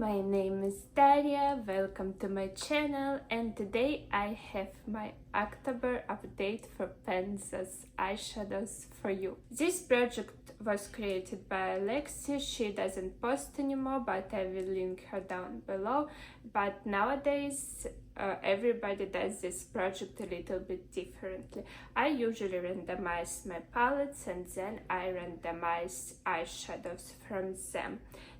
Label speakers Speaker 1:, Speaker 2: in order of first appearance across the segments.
Speaker 1: my name is Daria, welcome to my channel, and today I have my October update for Pan Those Eyeshadows for you. This project was created by Alexi. She doesn't post anymore, but I will link her down below. But nowadays everybody does this project a little bit differently. I usually randomize my palettes and then I randomize eyeshadows from them.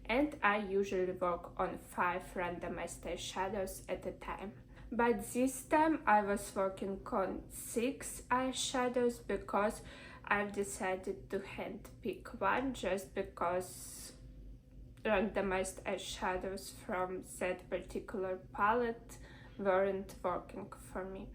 Speaker 1: And I usually work on 5 randomized eyeshadows at a time. But this time I was working on 6 eyeshadows because I've decided to hand pick one just because randomized eyeshadows from that particular palette weren't working for me.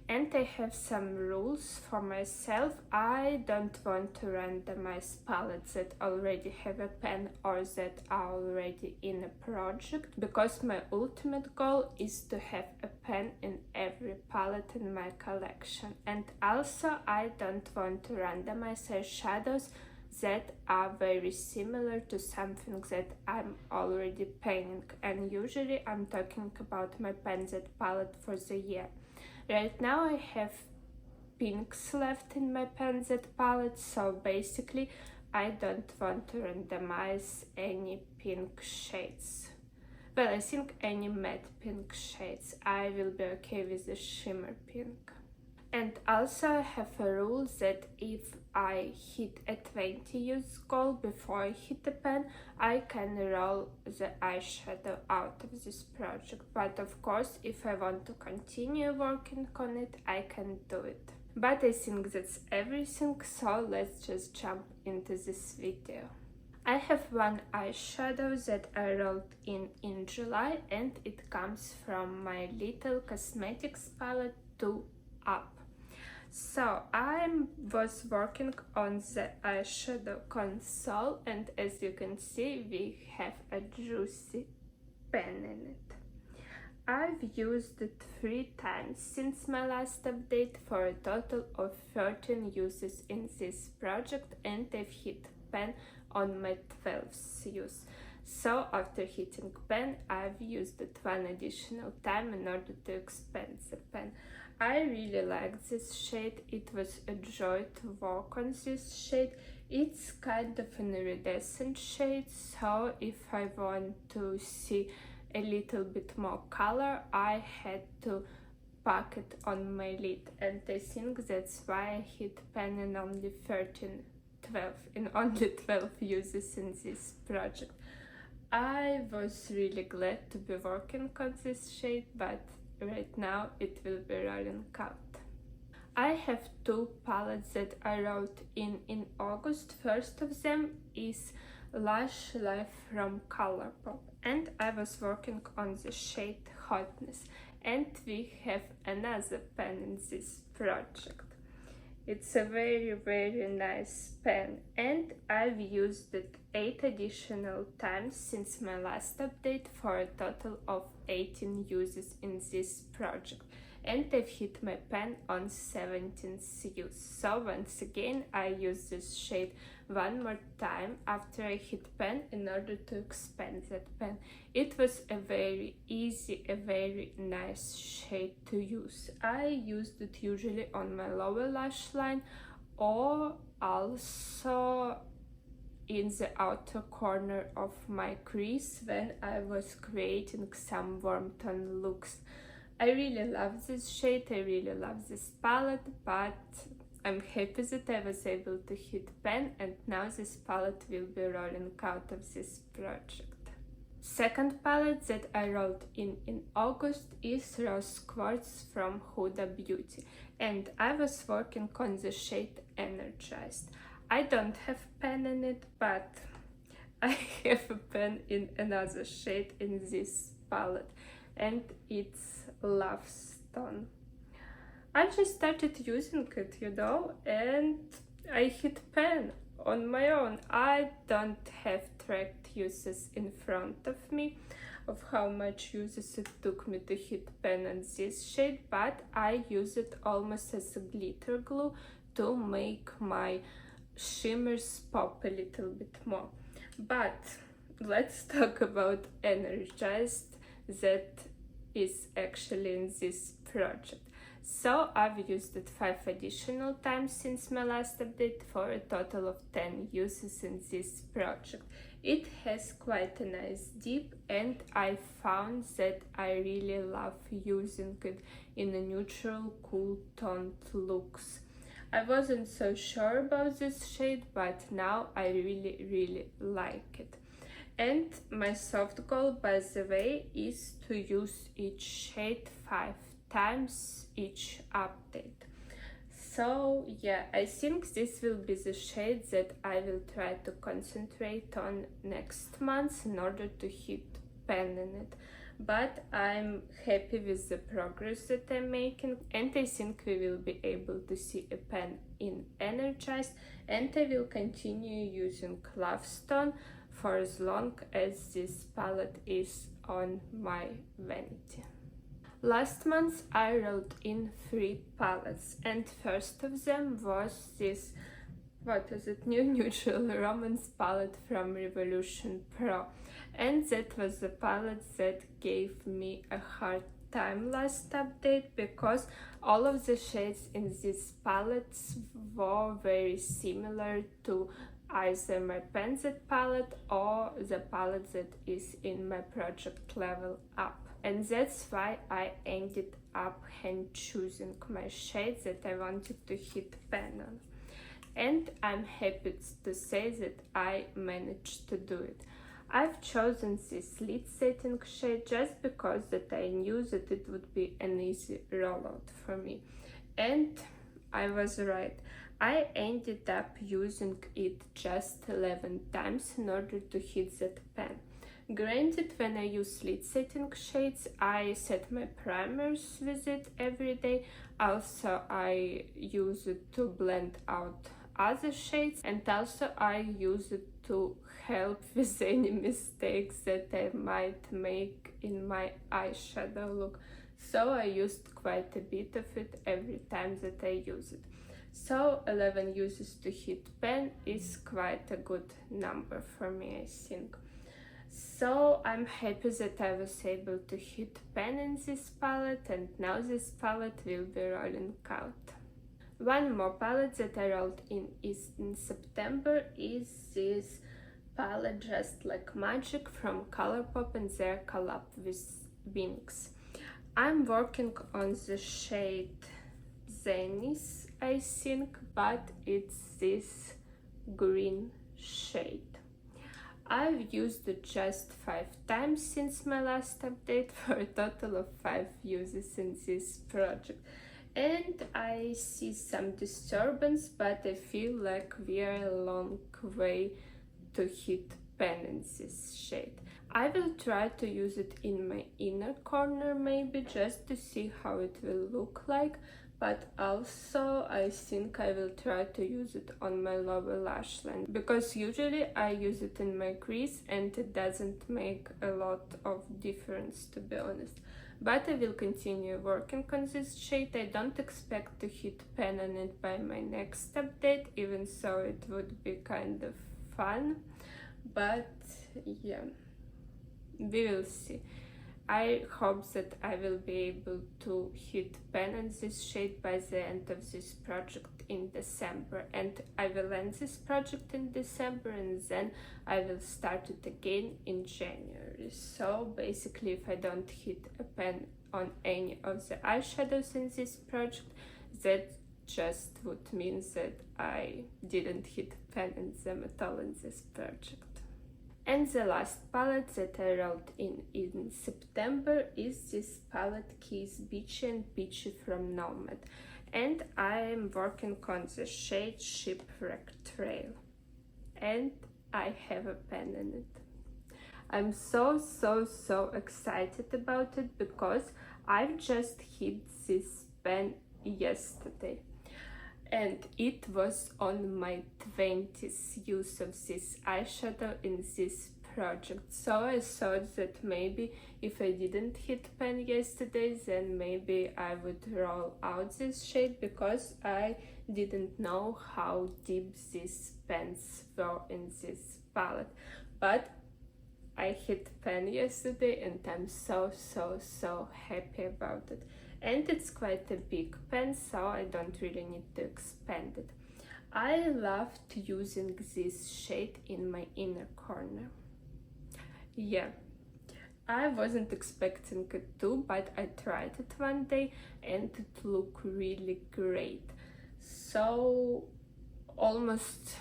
Speaker 1: And I have some rules for myself. I don't want to randomize palettes that already have a pen or that are already in a project, because my ultimate goal is to have a pen in every palette in my collection. And also I don't want to randomize eyeshadows that are very similar to something that I'm already painting, and usually I'm talking about my Pan Those palette for the year. Right now I have pinks left in my Pan Those palette, so basically I don't want to randomize any pink shades. Well, I think any matte pink shades. I will be okay with the shimmer pink. And also I have a rule that if I hit a 20 use goal before I hit the pen, I can roll the eyeshadow out of this project. But of course, if I want to continue working on it, I can do it. But I think that's everything, so let's just jump into this video. I have one eyeshadow that I rolled in July, and it comes from my Little Cosmetics palette 2 Up. So I was working on the eyeshadow console, and as you can see we have a juicy pen in it. I've used it 3 times since my last update for a total of 13 uses in this project, and I've hit pen on my 12th use. So after hitting pen, I've used it one additional time in order to expand the pen. I really like this shade. It was a joy to work on this shade. It's kind of an iridescent shade, so if I want to see a little bit more color, I had to pack it on my lid, and I think that's why I hit pen in only 12 uses in this project. I was really glad to be working on this shade, but right now it will be rolling out. I have 2 palettes that I rolled in August. First of them is Lush Life from Colourpop, and I was working on the shade Hotness, and we have another pen in this project. It's a very nice pen, and I've used it 8 additional times since my last update for a total of 18 uses in this project, and I've hit my pen on 17th use. So once again I use this shade one more time after I hit pen in order to expand that pen. It was a very easy, a very nice shade to use. I used it usually on my lower lash line or also in the outer corner of my crease when I was creating some warm tone looks. I really love this shade, I really love this palette, but I'm happy that I was able to hit pen, and now this palette will be rolling out of this project. Second palette that I rolled in August is Rose Quartz from Huda Beauty, and I was working on the shade Energized. I don't have pen in it, but I have a pen in another shade in this palette, and it's Love Stone. I just started using it, you know, and I hit pen on my own. I don't have tracked uses in front of me of how much uses it took me to hit pen on this shade, but I use it almost as a glitter glue to make my shimmers pop a little bit more. But let's talk about Energized that is actually in this project. So I've used it 5 additional times since my last update for a total of 10 uses in this project. It has quite a nice dip, and I found that I really love using it in a neutral, cool toned looks. I wasn't so sure about this shade, but now I really like it. And my soft goal, by the way, is to use each shade 5 times each update. So yeah, I think this will be the shade that I will try to concentrate on next month in order to hit pan in it. But I'm happy with the progress that I'm making, and I think we will be able to see a pan in Energized, and I will continue using Lovestone for as long as this palette is on my vanity. Last month I wrote in 3 palettes, and first of them was this, what is it, new neutral romance palette from Revolution Pro, and that was the palette that gave me a hard time last update because all of the shades in these palettes were very similar to either my Panzet palette or the palette that is in my project Level Up. And that's why I ended up hand choosing my shades that I wanted to hit pan on. And I'm happy to say that I managed to do it. I've chosen this lid setting shade just because that I knew that it would be an easy rollout for me. And I was right. I ended up using it just 11 times in order to hit that pan. Granted, when I use lid setting shades, I set my primers with it every day. Also, I use it to blend out other shades, and also I use it to help with any mistakes that I might make in my eyeshadow look. So I used quite a bit of it every time that I use it. So 11 uses to hit pan is quite a good number for me, I think. So I'm happy that I was able to hit pan in this palette, and now this palette will be rolling out. One more palette that I rolled in is in September is this palette Just Like Magic from Colourpop and their collab with Winx. I'm working on the shade Zenith, I think, but it's this green shade. I've used it just 5 times since my last update for a total of 5 uses in this project. And I see some disturbance, but I feel like we are a long way to hit pan in this shade. I will try to use it in my inner corner maybe just to see how it will look like, but also I think I will try to use it on my lower lash line, because usually I use it in my crease and it doesn't make a lot of difference, to be honest. But I will continue working on this shade. I don't expect to hit pan on it by my next update, even so it would be kind of fun, but yeah, we will see. I hope that I will be able to hit pan on this shade by the end of this project in December, and I will end this project in December and then I will start it again in January. So basically, if I don't hit a pan on any of the eyeshadows in this project, that just would mean that I didn't hit pan on them at all in this project. And the last palette that I wrote in September is this palette Kiss Beachy and Peachy from Nomad. And I am working on the shade Shipwreck Trail. And I have a pen in it. I'm so excited about it because I've just hit this pen yesterday. And it was on my 20th use of this eyeshadow in this project. So I thought that maybe if I didn't hit pan yesterday, then maybe I would roll out this shade, because I didn't know how deep these pans were in this palette. But I hit pen yesterday and I'm so happy about it. And it's quite a big pen, so I don't really need to expand it. I loved using this shade in my inner corner. Yeah, I wasn't expecting it to, but I tried it one day and it looked really great. So almost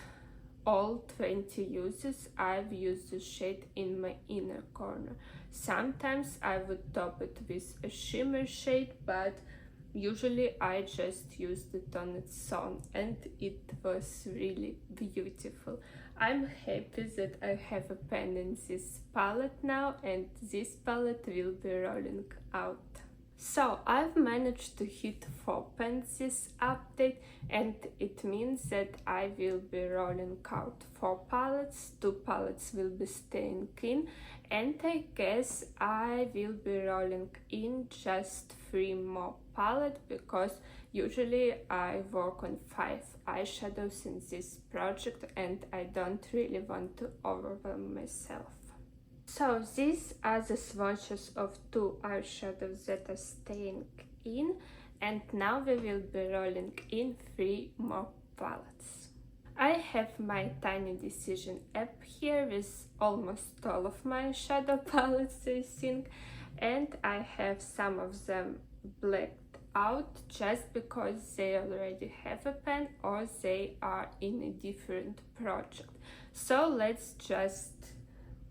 Speaker 1: all 20 uses I've used the shade in my inner corner. Sometimes I would top it with a shimmer shade, but usually I just used it on its own and it was really beautiful. I'm happy that I have a pen in this palette now, and this palette will be rolling out. So I've managed to hit 4 pens this update, and it means that I will be rolling out 4 palettes, 2 palettes will be staying in, and I guess I will be rolling in just 3 more palettes, because usually I work on 5 eyeshadows in this project and I don't really want to overwhelm myself. So these are the swatches of 2 eyeshadows that are staying in, and now we will be rolling in 3 more palettes. I have my tiny decision app here with almost all of my shadow palettes, I think, and I have some of them blacked out just because they already have a pen or they are in a different project. So let's just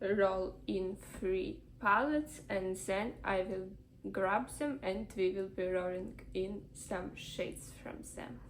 Speaker 1: roll in 3 palettes and then I will grab them and we will be rolling in some shades from them.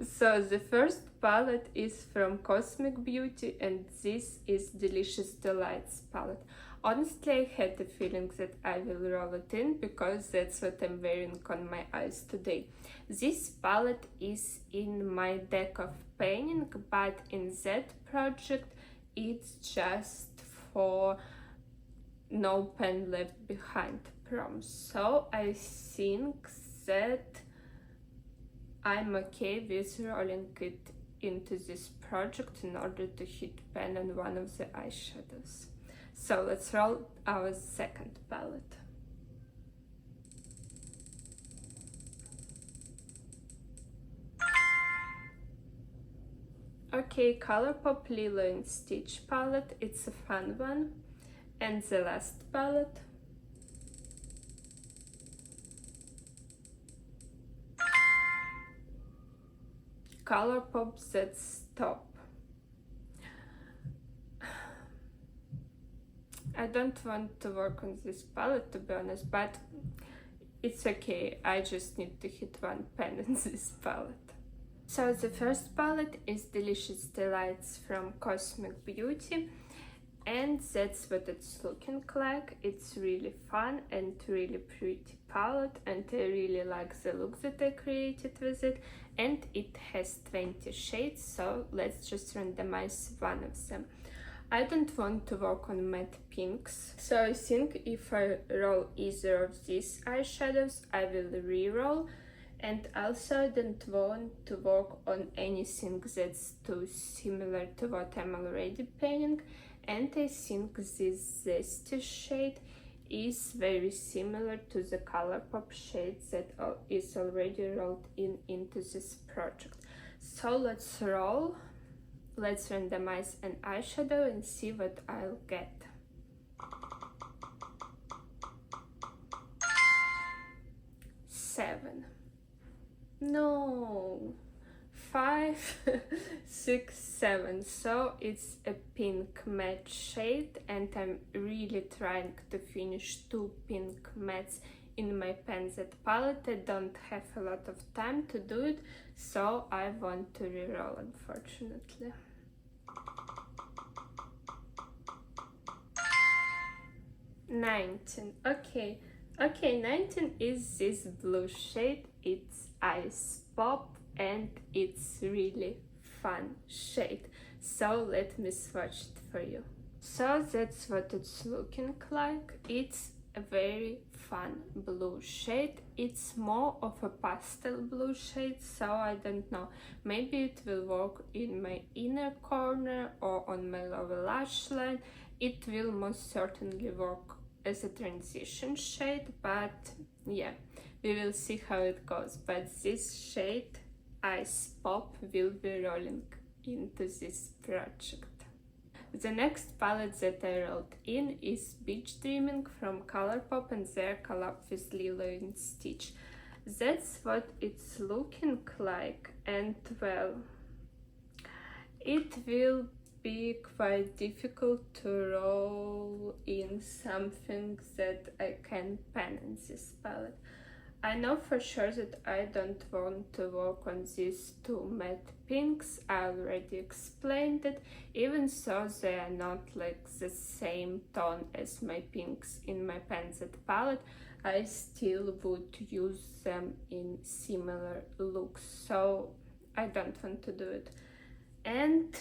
Speaker 1: So the first palette is from Cosmic Beauty and this is Delicious Delights palette. Honestly, I had the feeling that I will roll it in because that's what I'm wearing on my eyes today. This palette is in my deck of painting, but in that project it's just for no pen left behind prom. So I think that I'm okay with rolling it into this project in order to hit pen on one of the eyeshadows. So let's roll our second palette. Okay, Colourpop Lilo&Stitch palette, it's a fun one. And the last palette. Colourpop that's Taupe. I don't want to work on this palette to be honest, but it's okay, I just need to hit 1 pen in this palette. So the first palette is Delicious Delights from Cosmic Beauty, and that's what it's looking like. It's really fun and really pretty palette, and I really like the look that I created with it, and it has 20 shades, so let's just randomize one of them. I don't want to work on matte pinks, so I think if I roll either of these eyeshadows I will re-roll, and also I don't want to work on anything that's too similar to what I'm already painting, and I think this Zesty shade is very similar to the Colourpop shade that is already rolled into this project. So let's roll, let's randomize an eyeshadow and see what I'll get. Seven. No. 5, 6, 7. So it's a pink matte shade, and I'm really trying to finish 2 pink mattes in my Panzet palette. I don't have a lot of time to do it, so I want to reroll, unfortunately. Okay, 19 is this blue shade. It's Ice Pop and it's really fun shade, so let me swatch it for you. So that's what it's looking like. It's a very fun blue shade. It's more of a pastel blue shade, so I don't know, maybe it will work in my inner corner or on my lower lash line. It will most certainly work as a transition shade, but yeah, we will see how it goes. But this shade, Ice Pop, will be rolling into this project. The next palette that I rolled in is Beach Dreaming from Colourpop and their collab with Lilo&Stitch. That's what it's looking like, and well, it will be quite difficult to roll in something that I can pan in this palette. I know for sure that I don't want to work on these two matte pinks. I already explained it. Even so, they are not like the same tone as my pinks in my Pan That palette. I still would use them in similar looks, so I don't want to do it. And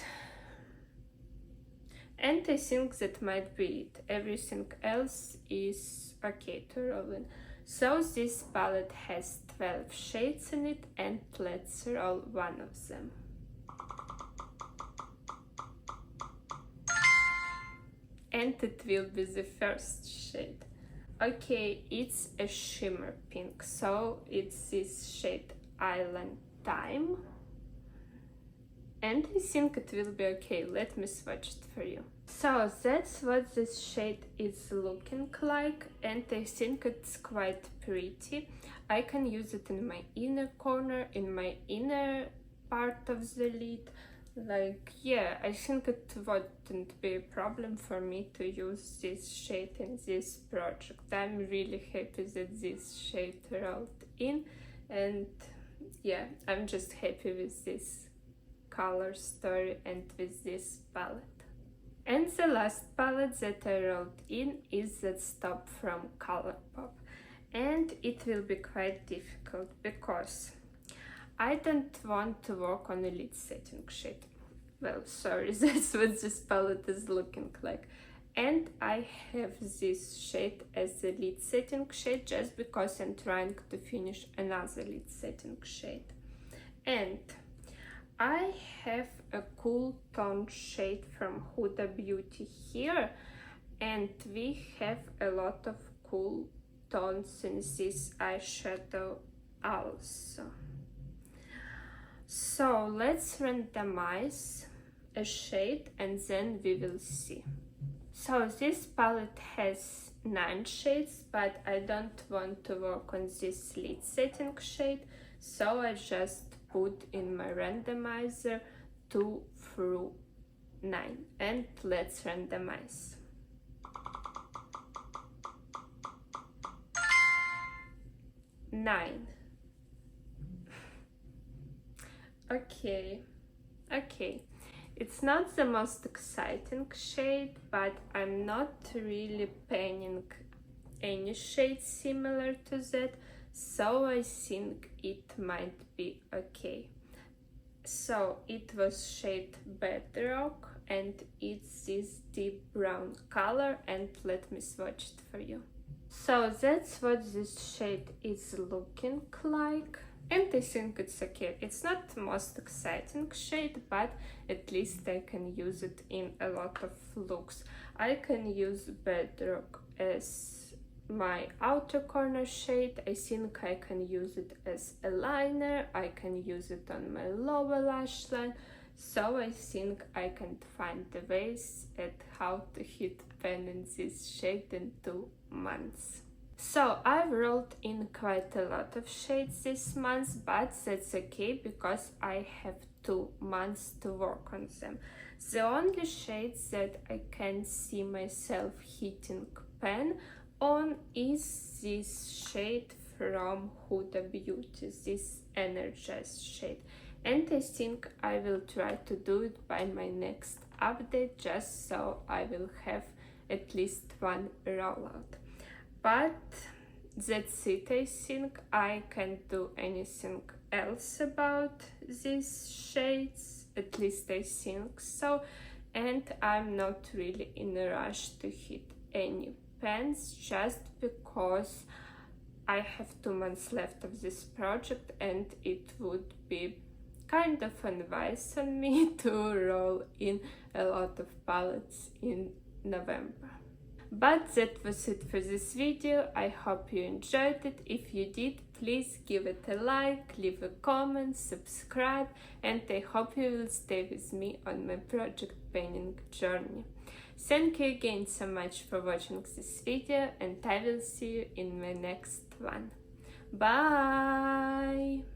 Speaker 1: I think that might be it. Everything else is okay to roll in. So this palette has 12 shades in it, and let's roll one of them. And it will be the first shade. Okay, it's a shimmer pink, so it's this shade Island Time. And I think it will be okay. Let me swatch it for you. So that's what this shade is looking like, and I think it's quite pretty. I can use it in my inner corner, in my inner part of the lid. Like, yeah, I think it wouldn't be a problem for me to use this shade in this project. I'm really happy that this shade rolled in, and yeah, I'm just happy with this color story and with this palette. And the last palette that I rolled in is that Taupe from Colourpop, and it will be quite difficult because I don't want to work on a lid setting shade. Well, sorry, that's what this palette is looking like. And I have this shade as a lid setting shade just because I'm trying to finish another lid setting shade. And I have a cool tone shade from Huda Beauty here, and we have a lot of cool tones in this eyeshadow also. So let's randomize a shade and then we will see. So this palette has 9 shades, but I don't want to work on this lid setting shade, so I just put in my randomizer 2 through 9, and let's randomize. Nine. Okay, it's not the most exciting shade, but I'm not really panning any shade similar to that, so I think it might be okay. So it was shade Bedrock, and it's this deep brown color, and let me swatch it for you. So that's what this shade is looking like, and I think it's okay. It's not the most exciting shade, but at least I can use it in a lot of looks. I can use Bedrock as my outer corner shade. I think I can use it as a liner. I can use it on my lower lash line. So I think I can find the ways at how to hit pan in this shade in 2 months. So I've rolled in quite a lot of shades this month, but that's okay because I have 2 months to work on them. The only shades that I can see myself hitting pan on is this shade from Huda Beauty, this Energized shade. And I think I will try to do it by my next update, just so I will have at least 1 rollout. But that's it. I think I can't do anything else about these shades, at least I think so, and I'm not really in a rush to hit any pens just because I have 2 months left of this project and it would be kind of unwise on me to roll in a lot of palettes in November. But that was it for this video. I hope you enjoyed it. If you did, please give it a like, leave a comment, subscribe, and I hope you will stay with me on my project painting journey. Thank you again so much for watching this video, and I will see you in my next one. Bye!